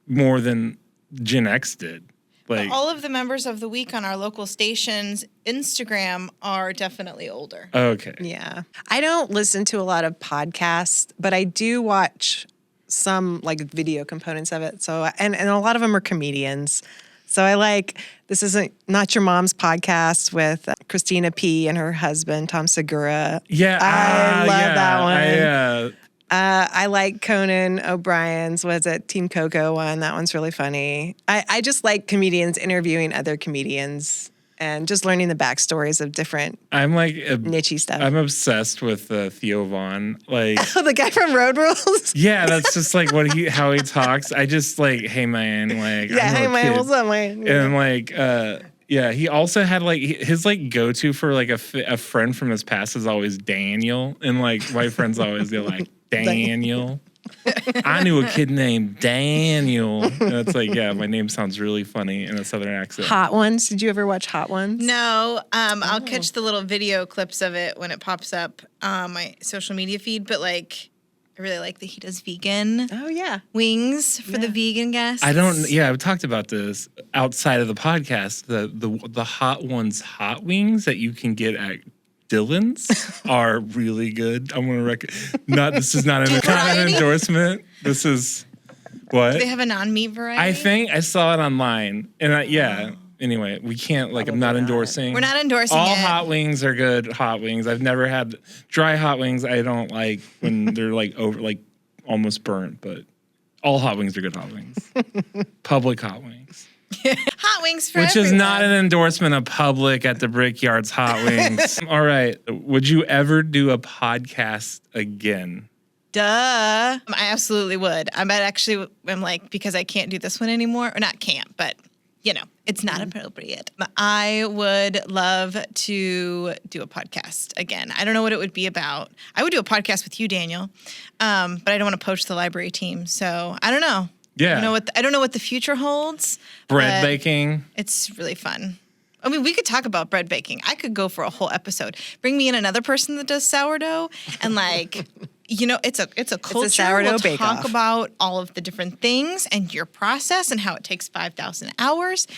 Speaker 1: more than Gen X did. Like,
Speaker 2: all of the members of the week on our local station's Instagram are definitely older.
Speaker 1: Okay.
Speaker 3: Yeah. I don't listen to a lot of podcasts, but I do watch some like video components of it. So, and a lot of them are comedians. So I like, this isn't Not Your Mom's podcast with Christina P. and her husband, Tom Segura.
Speaker 1: Yeah.
Speaker 3: I love that one.
Speaker 1: I
Speaker 3: I like Conan O'Brien's, was it Team Coco one? That one's really funny. I just like comedians interviewing other comedians and just learning the backstories of different niche stuff.
Speaker 1: I'm obsessed with Theo Vaughn. Like
Speaker 3: the guy from Road Rules?
Speaker 1: Yeah, that's just like how he talks. I just like, hey man, like
Speaker 3: hey man, what's up, man? Yeah.
Speaker 1: And like yeah, he also had like his like go-to for like a friend from his past is always Daniel, and like my friends always go like Daniel. I knew a kid named Daniel. And it's like, yeah, my name sounds really funny in a Southern accent.
Speaker 3: Hot Ones. Did you ever watch Hot Ones?
Speaker 2: No, I'll catch the little video clips of it when it pops up on my social media feed. But like, I really like that he does vegan
Speaker 3: Oh, yeah.
Speaker 2: wings for the vegan guests.
Speaker 1: I've talked about this outside of the podcast. The Hot Ones hot wings that you can get at Dylan's are really good. I'm gonna this is not an endorsement. This is what?
Speaker 2: Do they have a non-meat variety?
Speaker 1: I think I saw it online, and Anyway, we can't I'm not endorsing.
Speaker 2: We're not endorsing
Speaker 1: all
Speaker 2: it.
Speaker 1: hot wings are good hot wings. I've never had dry hot wings. I don't like when they're almost burnt, but all hot wings are good hot wings. Public hot wings.
Speaker 2: Hot wings for
Speaker 1: Which is
Speaker 2: everyone.
Speaker 1: not an endorsement of Public at the Brickyard's Hot Wings. All right. Would you ever do a podcast again?
Speaker 2: Duh. I absolutely would. I'm like, because I can't do this one anymore. Or not can't, but, it's not appropriate. I would love to do a podcast again. I don't know what it would be about. I would do a podcast with you, Daniel, but I don't want to poach the library team. So I don't know.
Speaker 1: Yeah.
Speaker 2: I don't know what the future holds.
Speaker 1: Bread
Speaker 2: but
Speaker 1: baking.
Speaker 2: It's really fun. I mean, we could talk about bread baking. I could go for a whole episode. Bring me in another person that does sourdough, and it's a culture.
Speaker 3: sourdough
Speaker 2: we'll
Speaker 3: bake-off.
Speaker 2: talk about all of the different things and your process and how it takes 5,000 hours.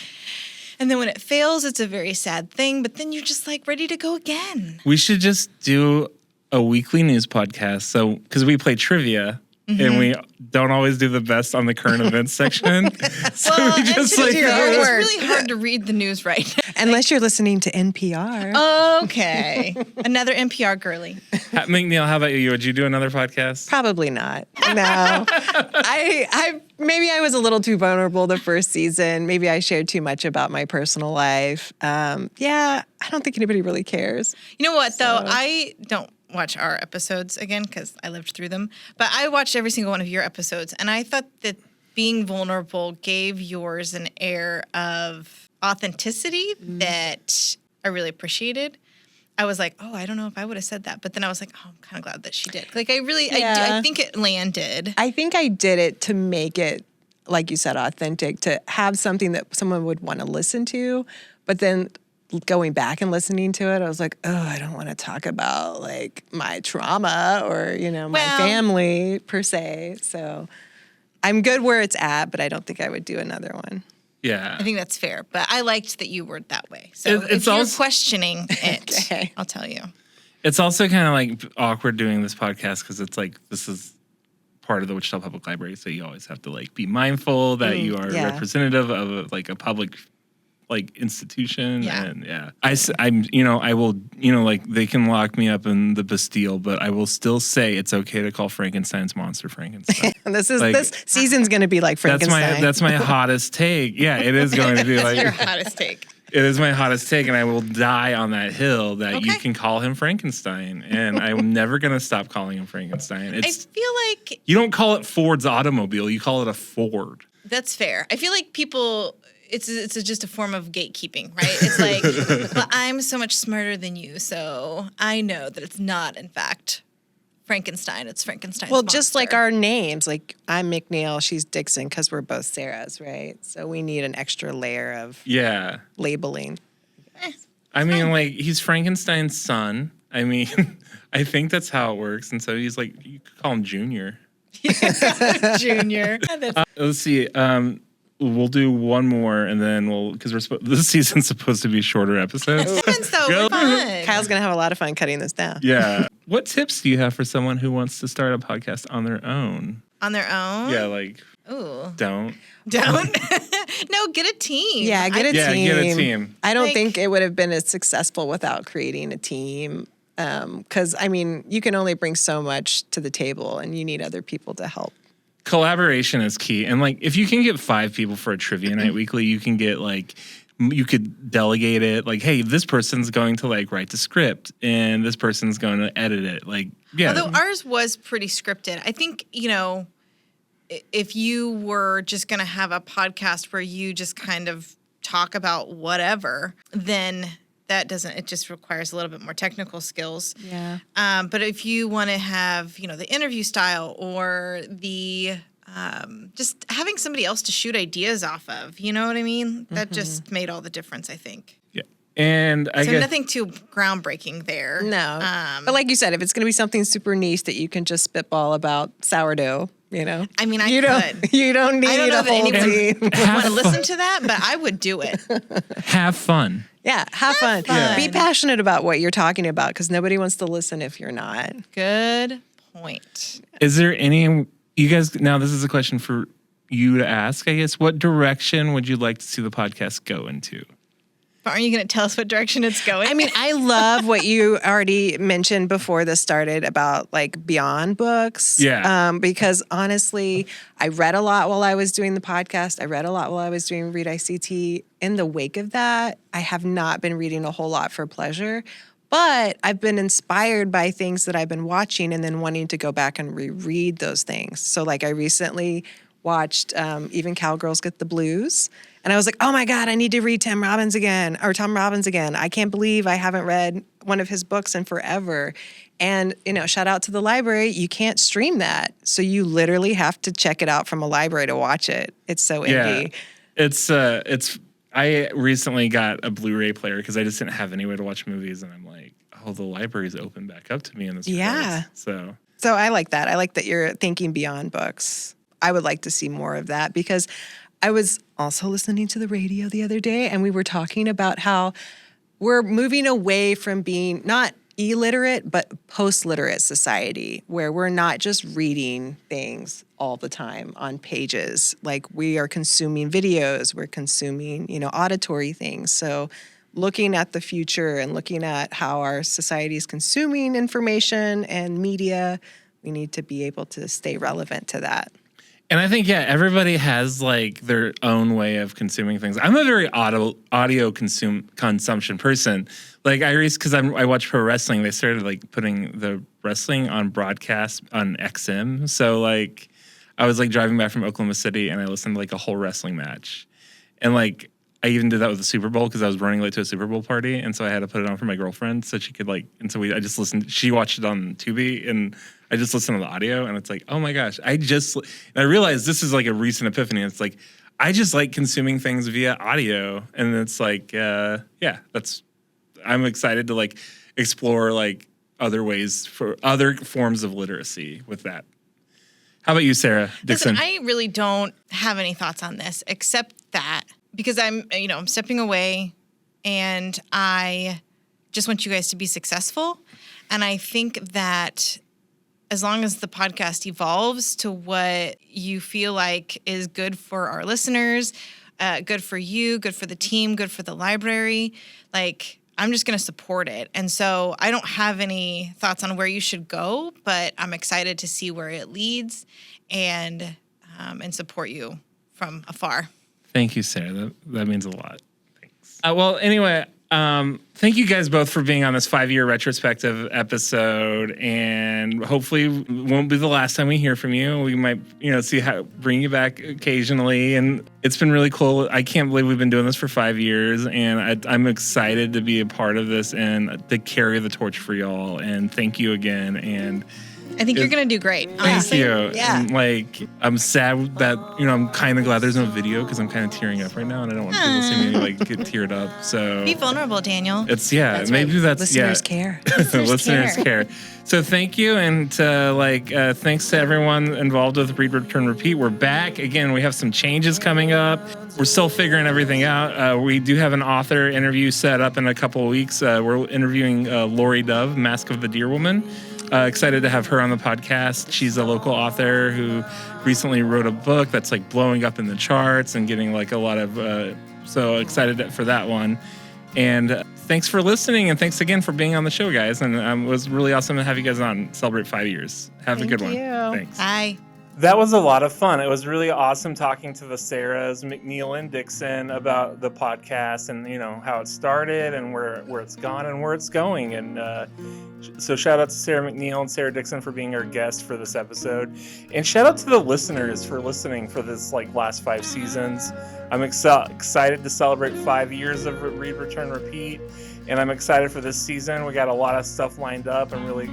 Speaker 2: And then when it fails, it's a very sad thing. But then you're just ready to go again.
Speaker 1: We should just do a weekly news podcast. So, because we play trivia. And we don't always do the best on the current events section. So we just
Speaker 2: it's really hard to read the news right now.
Speaker 3: Unless you're listening to NPR.
Speaker 2: Okay. Another NPR girly.
Speaker 1: McNeil, how about you? Would you do another podcast?
Speaker 3: Probably not. No. Maybe I was a little too vulnerable the first season. Maybe I shared too much about my personal life. I don't think anybody really cares.
Speaker 2: You know what, though? I don't watch our episodes again because I lived through them. But I watched every single one of your episodes, and I thought that being vulnerable gave yours an air of authenticity that I really appreciated. I was like, I don't know if I would have said that. But then I was like, I'm kind of glad that she did. I think it landed.
Speaker 3: I think I did it to make it, like you said, authentic, to have something that someone would want to listen to. But then going back and listening to it, I was like, I don't want to talk about my trauma or, my family per se. So I'm good where it's at, but I don't think I would do another one.
Speaker 1: Yeah.
Speaker 2: I think that's fair. But I liked that you were that way. So
Speaker 1: It's
Speaker 2: if you're
Speaker 1: also
Speaker 2: questioning it,
Speaker 3: Okay.
Speaker 2: I'll tell you.
Speaker 1: It's also kind of awkward doing this podcast because it's this is part of the Wichita Public Library, so you always have to be mindful that you are representative of a public institution.
Speaker 2: Yeah.
Speaker 1: And I will, they can lock me up in the Bastille, but I will still say it's okay to call Frankenstein's monster Frankenstein.
Speaker 3: This season's going to be like Frankenstein.
Speaker 1: That's my hottest take. Yeah, it is going to be
Speaker 2: Your hottest take.
Speaker 1: It is my hottest take, and I will die on that hill that you can call him Frankenstein, and I'm never going to stop calling him Frankenstein.
Speaker 2: I feel like
Speaker 1: you don't call it Ford's automobile, you call it a Ford.
Speaker 2: that's fair. I feel like people, it's just a form of gatekeeping, right? It's like, well, I'm so much smarter than you, so I know that it's not, in fact, Frankenstein. It's Frankenstein's
Speaker 3: Well,
Speaker 2: monster.
Speaker 3: just like our names, I'm McNeil, she's Dixon, because we're both Sarahs, right? So we need an extra layer of labeling.
Speaker 1: I mean, he's Frankenstein's son. I mean, I think that's how it works. And so he's you could call him Junior.
Speaker 2: Junior.
Speaker 1: Let's see. We'll do one more, and then because this season's supposed to be shorter episodes.
Speaker 2: We're fun.
Speaker 3: Kyle's going to have a lot of fun cutting this down.
Speaker 1: Yeah. What tips do you have for someone who wants to start a podcast on their own?
Speaker 2: On their own?
Speaker 1: Yeah,
Speaker 2: Ooh.
Speaker 1: don't.
Speaker 2: No, get a team.
Speaker 3: Yeah, get a team.
Speaker 1: Get a team.
Speaker 3: I don't think it would have been as successful without creating a team. Because, you can only bring so much to the table, and you need other people to help.
Speaker 1: Collaboration is key. And if you can get 5 people for a trivia night weekly, you can get you could delegate it. Hey, this person's going to write the script and this person's going to edit it.
Speaker 2: Although ours was pretty scripted. I think, if you were just going to have a podcast where you just kind of talk about whatever, then that doesn't, it just requires a little bit more technical skills.
Speaker 3: Yeah.
Speaker 2: But if you want to have, the interview style or the just having somebody else to shoot ideas off of, you know what I mean? That just made all the difference, I think.
Speaker 1: Yeah. And I
Speaker 2: So
Speaker 1: guess
Speaker 2: nothing too groundbreaking there.
Speaker 3: No. But like you said, if it's going to be something super niche that you can just spitball about sourdough,
Speaker 2: I mean,
Speaker 3: you
Speaker 2: could.
Speaker 3: You don't need
Speaker 2: I don't know
Speaker 3: a
Speaker 2: that
Speaker 3: whole
Speaker 2: anyone
Speaker 3: team.
Speaker 2: would want to listen to that, but I would do it.
Speaker 1: have fun.
Speaker 3: Yeah, have fun.
Speaker 2: fun.
Speaker 3: Be passionate about what you're talking about because nobody wants to listen if you're not.
Speaker 2: Good point.
Speaker 1: Is there any, you guys, now this is a question for you to ask, I guess. What direction would you like to see the podcast go into?
Speaker 2: But aren't you going to tell us what direction it's going?
Speaker 3: I mean, I love what you already mentioned before this started about like beyond books.
Speaker 1: Yeah.
Speaker 3: Because honestly, I read a lot while I was doing the podcast. I read a lot while I was doing Read ICT. In the wake of that, I have not been reading a whole lot for pleasure, but I've been inspired by things that I've been watching and then wanting to go back and reread those things. So like I recently watched Even Cowgirls Get the Blues. And I was like, oh my God, I need to read Tom Robbins again. I can't believe I haven't read one of his books in forever. And, shout out to the library. You can't stream that. So you literally have to check it out from a library to watch it. It's so indie.
Speaker 1: I recently got a Blu-ray player because I just didn't have any way to watch movies. And I'm like, oh, the library's opened back up to me in this
Speaker 3: Yeah.
Speaker 1: place.
Speaker 3: So I like that. I like that you're thinking beyond books. I would like to see more of that because I was also listening to the radio the other day and we were talking about how we're moving away from being not illiterate, but post-literate society where we're not just reading things all the time on pages. Like we are consuming videos, we're consuming, auditory things. So looking at the future and looking at how our society is consuming information and media, we need to be able to stay relevant to that.
Speaker 1: And I think, everybody has like their own way of consuming things. I'm a very audio consumption person. Like because I watch pro wrestling, they started like putting the wrestling on broadcast on XM. So like I was like driving back from Oklahoma City and I listened to like a whole wrestling match. And like I even did that with the Super Bowl because I was running late to a Super Bowl party. And so I had to put it on for my girlfriend so she could I just listened. She watched it on Tubi and I just listened to the audio and it's like, oh my gosh, and I realized this is like a recent epiphany. It's like, I just like consuming things via audio. And it's like, I'm excited to like explore like other ways for other forms of literacy with that. How about you, Sara Dixon?
Speaker 2: Listen, I really don't have any thoughts on this except that because I'm stepping away and I just want you guys to be successful. And I think that as long as the podcast evolves to what you feel like is good for our listeners, good for you, good for the team, good for the library, like I'm just going to support it. And so I don't have any thoughts on where you should go, but I'm excited to see where it leads and support you from afar.
Speaker 1: Thank you, Sara. That means a lot. Thanks. Well, anyway, thank you guys both for being on this 5-year retrospective episode, and hopefully it won't be the last time we hear from you. We might, bring you back occasionally, and it's been really cool. I can't believe we've been doing this for 5 years, and I'm excited to be a part of this and to carry the torch for y'all. And thank you again. And
Speaker 2: I think you're going to do great. Honestly.
Speaker 1: Thank you.
Speaker 3: Yeah.
Speaker 1: And I'm sad that, I'm kind of glad there's no video because I'm kind of tearing up right now and I don't want people to see me get teared up. So
Speaker 2: be vulnerable, Daniel.
Speaker 1: It's maybe that's
Speaker 3: listeners care.
Speaker 1: Listeners care. So thank you, and thanks to everyone involved with Read, Return, Repeat. We're back again. We have some changes coming up. We're still figuring everything out. We do have an author interview set up in a couple of weeks. We're interviewing Lori Dove, Mask of the Deer Woman. Excited to have her on the podcast. She's a local author who recently wrote a book that's blowing up in the charts and getting a lot of. So excited for that one. And thanks for listening, and thanks again for being on the show, guys. And it was really awesome to have you guys on. Celebrate 5 years. Have a good one. Thanks.
Speaker 2: Bye.
Speaker 1: That was a lot of fun. It was really awesome talking to the Saras, McNeil and Dixon, about the podcast and how it started and where it's gone and where it's going. And so shout out to Sara McNeil and Sara Dixon for being our guest for this episode, and shout out to the listeners for listening for this last 5 seasons. I'm excited to celebrate 5 years of Read, Return, Repeat. And I'm excited for this season. We got a lot of stuff lined up. I'm really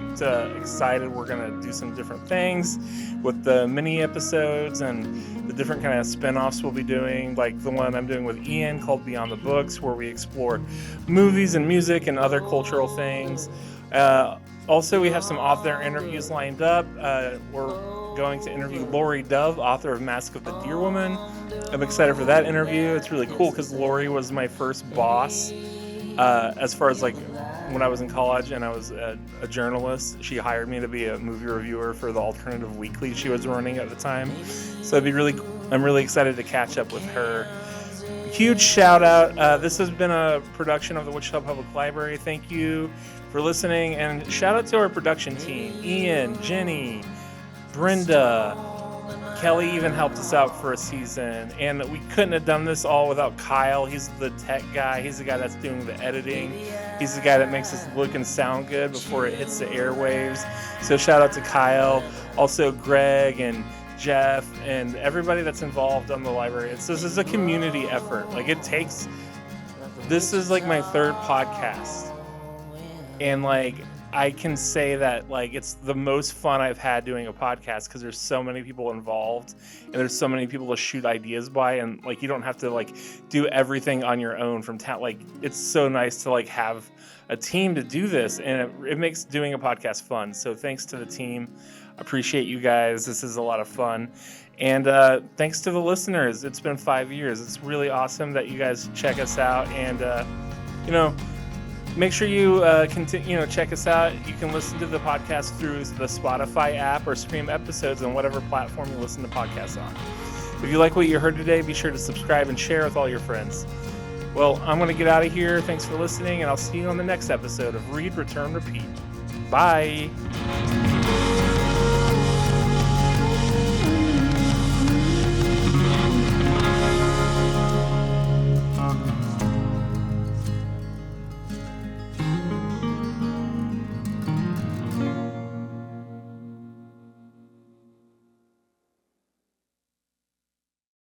Speaker 1: excited. We're going to do some different things with the mini episodes and the different kind of spin-offs we'll be doing, like the one I'm doing with Ian called Beyond the Books, where we explore movies and music and other cultural things. Also, we have some author interviews lined up. We're going to interview Lori Dove, author of Mask of the Deer Woman. I'm excited for that interview. It's really cool because Lori was my first boss as far as like when I was in college and I was a journalist. She hired me to be a movie reviewer for the alternative weekly she was running at the time. So I'm really excited to catch up with her. Huge shout out. This has been a production of the Wichita Public Library. Thank you for listening, and shout out to our production team, Ian, Jenny, Brenda, Kelly even helped us out for a season, and we couldn't have done this all without Kyle. He's the tech guy. He's the guy that's doing the editing. He's the guy that makes us look and sound good before it hits the airwaves. So shout out to Kyle. Also Greg and Jeff and everybody that's involved on the library. This is a community effort. This is like my third podcast. And I can say that it's the most fun I've had doing a podcast because there's so many people involved and there's so many people to shoot ideas by, and you don't have to do everything on your own from town. It's so nice to have a team to do this, and it makes doing a podcast fun. So thanks to the team. Appreciate you guys. This is a lot of fun. And thanks to the listeners. It's been 5 years. It's really awesome that you guys check us out, and make sure you check us out. You can listen to the podcast through the Spotify app or stream episodes on whatever platform you listen to podcasts on. If you like what you heard today, be sure to subscribe and share with all your friends. Well, I'm going to get out of here. Thanks for listening, and I'll see you on the next episode of Read, Return, Repeat. Bye.